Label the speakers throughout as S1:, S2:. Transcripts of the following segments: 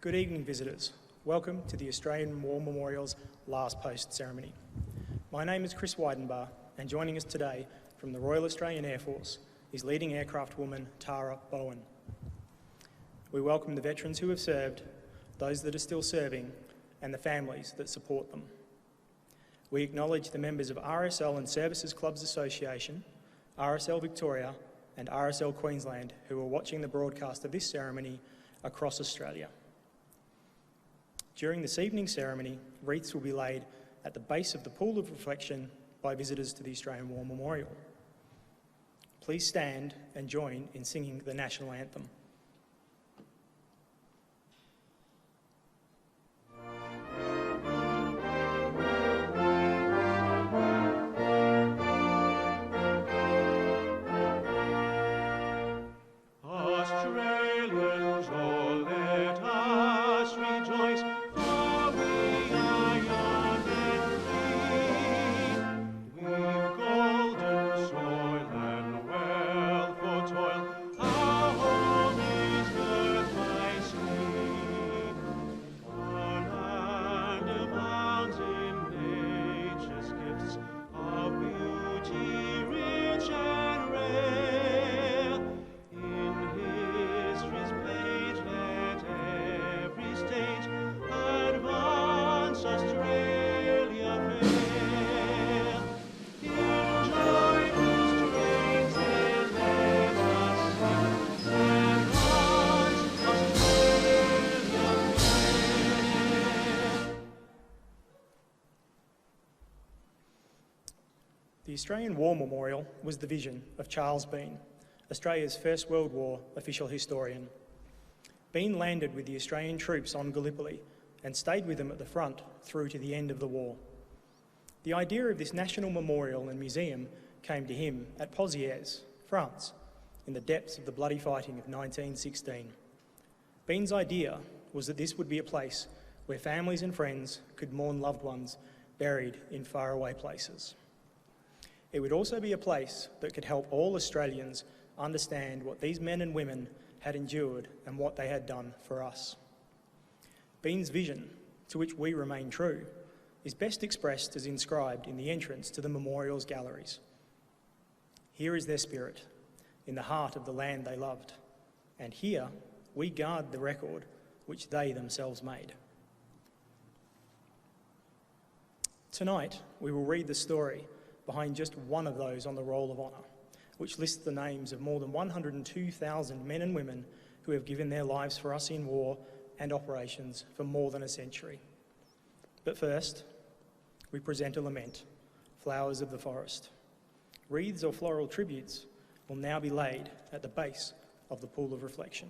S1: Good evening, visitors. Welcome to the Australian War Memorial's Last Post ceremony. My name is Chris Weidenbar, and joining us today from the Royal Australian Air Force is leading aircraft woman Tara Bowen. We welcome the veterans who have served, those that are still serving, and the families that support them. We acknowledge the members of RSL and Services Clubs Association, RSL Victoria, and RSL Queensland who are watching the broadcast of this ceremony across Australia. During this evening's ceremony, wreaths will be laid at the base of the pool of reflection by visitors to the Australian War Memorial. Please stand and join in singing the national anthem. The Australian War Memorial was the vision of Charles Bean, Australia's First World War official historian. Bean landed with the Australian troops on Gallipoli and stayed with them at the front through to the end of the war. The idea of this national memorial and museum came to him at Pozières, France, in the depths of the bloody fighting of 1916. Bean's idea was that this would be a place where families and friends could mourn loved ones buried in faraway places. It would also be a place that could help all Australians understand what these men and women had endured and what they had done for us. Bean's vision, to which we remain true, is best expressed as inscribed in the entrance to the memorial's galleries. Here is their spirit, in the heart of the land they loved, and here we guard the record which they themselves made. Tonight, we will read the story behind just one of those on the Roll of Honour, which lists the names of more than 102,000 men and women who have given their lives for us in war and operations for more than a century. But first, we present a lament, Flowers of the Forest. Wreaths or floral tributes will now be laid at the base of the pool of reflection.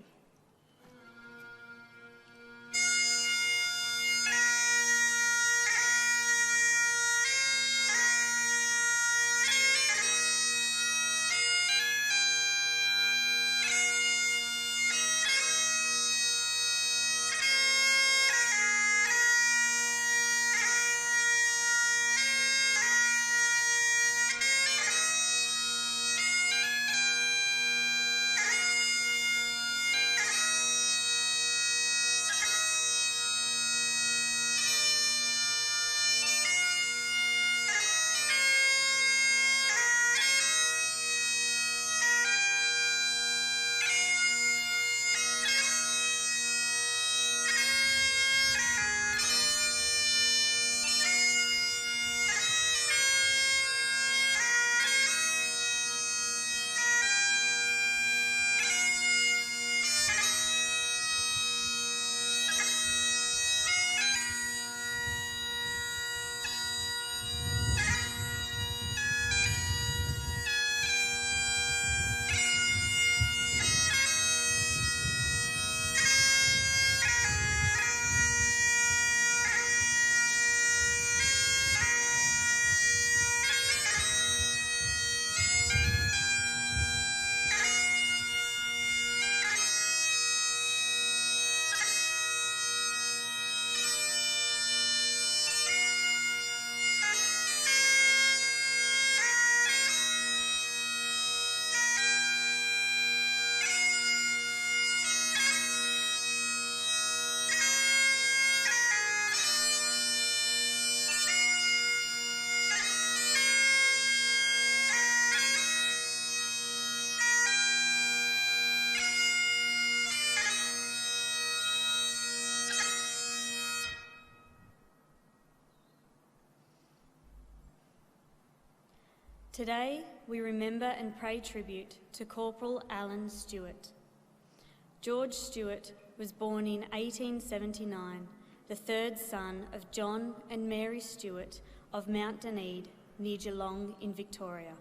S2: Today, we remember and pay tribute to Corporal Alan Stewart. George Stewart was born in 1879, the third son of John and Mary Stewart of Mount Dunedin, near Geelong in Victoria.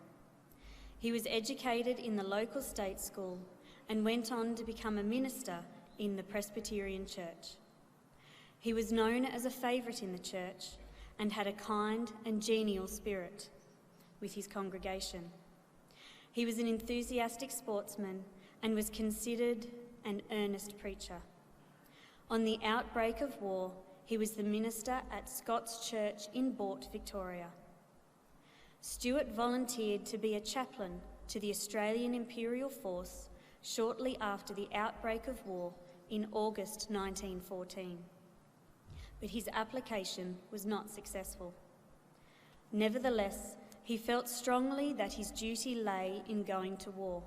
S2: He was educated in the local state school and went on to become a minister in the Presbyterian Church. He was known as a favourite in the church and had a kind and genial spirit with his congregation. He was an enthusiastic sportsman and was considered an earnest preacher. On the outbreak of war, he was the minister at Scott's Church in Boort, Victoria. Stewart volunteered to be a chaplain to the Australian Imperial Force shortly after the outbreak of war in August 1914. But his application was not successful. Nevertheless, he felt strongly that his duty lay in going to war.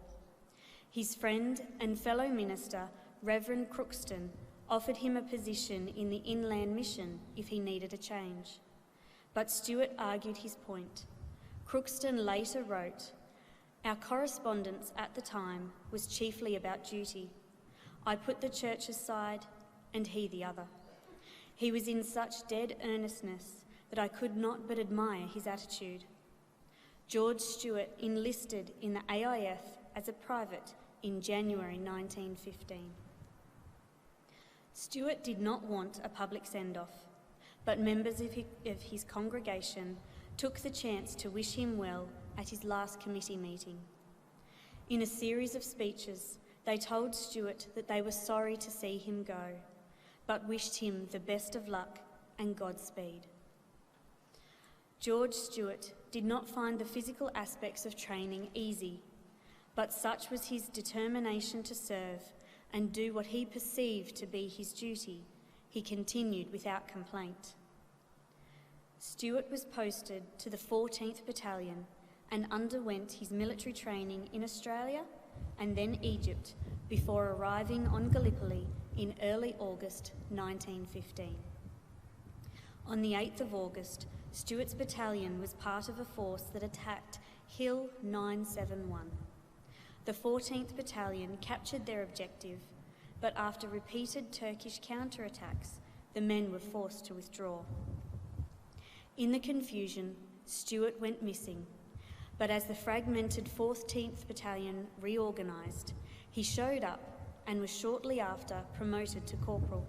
S2: His friend and fellow minister, Reverend Crookston, offered him a position in the Inland Mission if he needed a change. But Stewart argued his point. Crookston later wrote, "Our correspondence at the time was chiefly about duty. I put the church aside and he the other. He was in such dead earnestness that I could not but admire his attitude." George Stewart enlisted in the AIF as a private in January 1915. Stewart did not want a public send-off, but members of his congregation took the chance to wish him well at his last committee meeting. In a series of speeches, they told Stewart that they were sorry to see him go, but wished him the best of luck and Godspeed. George Stewart did not find the physical aspects of training easy, but such was his determination to serve and do what he perceived to be his duty, he continued without complaint. Stewart was posted to the 14th Battalion and underwent his military training in Australia and then Egypt before arriving on Gallipoli in early August 1915. On the 8th of August, Stewart's battalion was part of a force that attacked Hill 971. The 14th Battalion captured their objective, but after repeated Turkish counterattacks, the men were forced to withdraw. In the confusion, Stewart went missing, but as the fragmented 14th Battalion reorganised, he showed up and was shortly after promoted to corporal.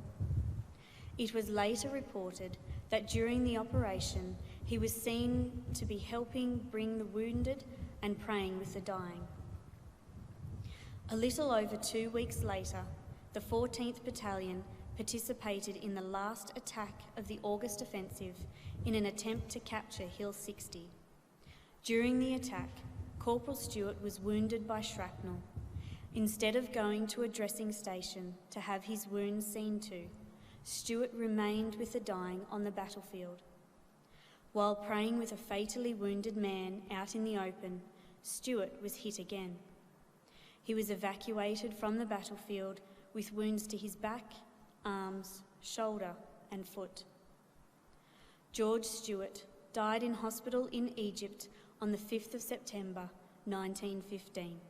S2: It was later reported that during the operation, he was seen to be helping bring the wounded and praying with the dying. A little over 2 weeks later, the 14th Battalion participated in the last attack of the August offensive in an attempt to capture Hill 60. During the attack, Corporal Stewart was wounded by shrapnel. Instead of going to a dressing station to have his wounds seen to, Stewart remained with the dying on the battlefield. While praying with a fatally wounded man out in the open, Stewart was hit again. He was evacuated from the battlefield with wounds to his back, arms, shoulder and foot. George Stewart died in hospital in Egypt on the 5th of September 1915.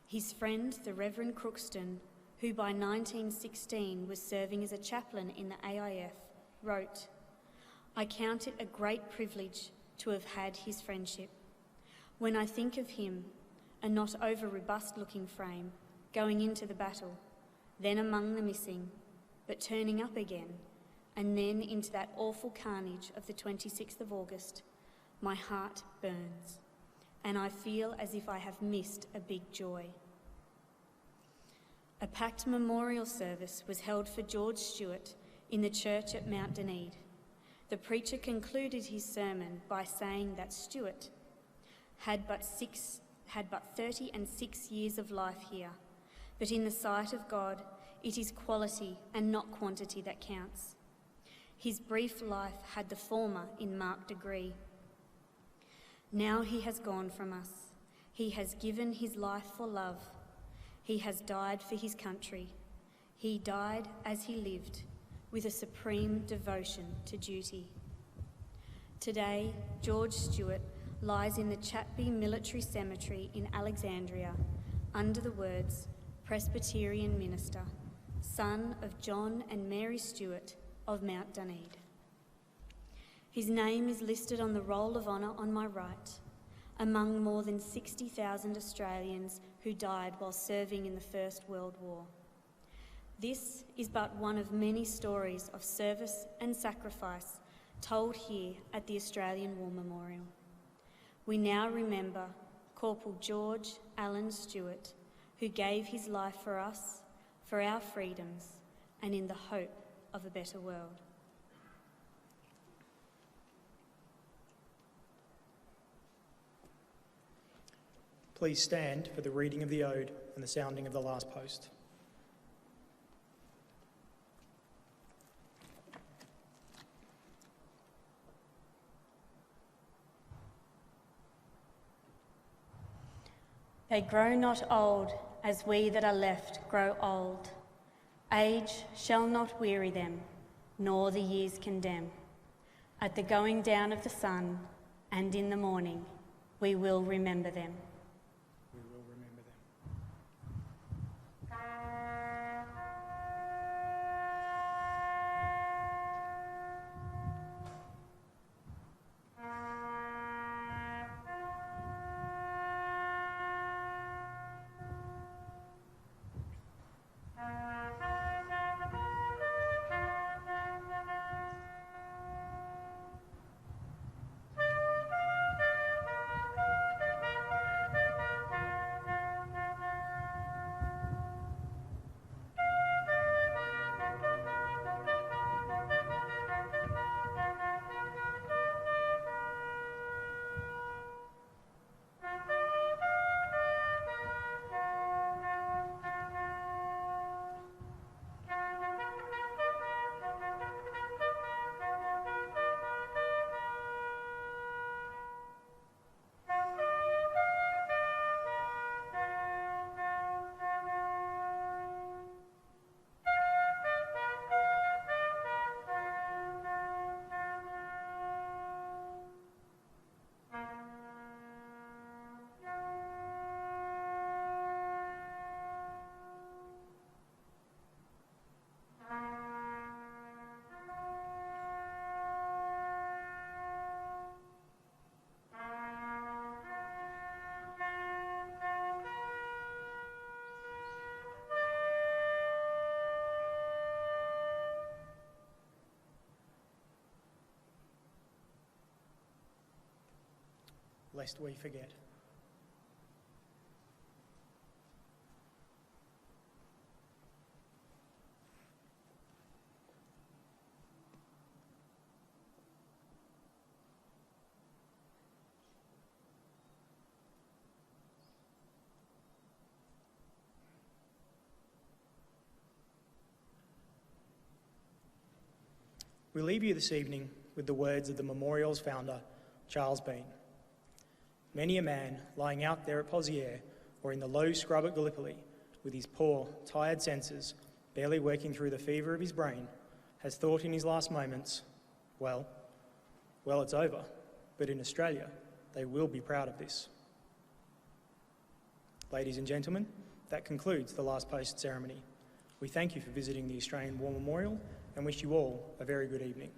S2: His friend, the Reverend Crookston, who by 1916 was serving as a chaplain in the AIF, wrote, "I count it a great privilege to have had his friendship. When I think of him, a not over-robust looking frame, going into the battle, then among the missing, but turning up again, and then into that awful carnage of the 26th of August, my heart burns, and I feel as if I have missed a big joy." A packed memorial service was held for George Stewart in the church at Mount Dunedin. The preacher concluded his sermon by saying that Stewart had but 36 years of life here, but in the sight of God, it is quality and not quantity that counts. His brief life had the former in marked degree. Now he has gone from us. He has given his life for love. He has died for his country. He died as he lived, with a supreme devotion to duty. Today, George Stewart lies in the Chatby Military Cemetery in Alexandria under the words Presbyterian Minister, son of John and Mary Stewart of Mount Dunedin. His name is listed on the Roll of Honour on my right, among more than 60,000 Australians who died while serving in the First World War. This is but one of many stories of service and sacrifice told here at the Australian War Memorial. We now remember Corporal George Allen Stewart, who gave his life for us, for our freedoms, and in the hope of a better world.
S1: Please stand for the reading of the Ode and the sounding of the last post.
S2: They grow not old as we that are left grow old. Age shall not weary them, nor the years condemn. At the going down of the sun and in the morning, we will remember them.
S1: We will remember them. Lest we forget. We leave you this evening with the words of the memorial's founder, Charles Bean. Many a man lying out there at Pozières or in the low scrub at Gallipoli with his poor, tired senses barely working through the fever of his brain has thought in his last moments, well, it's over, but in Australia, they will be proud of this. Ladies and gentlemen, that concludes the last post ceremony. We thank you for visiting the Australian War Memorial and wish you all a very good evening.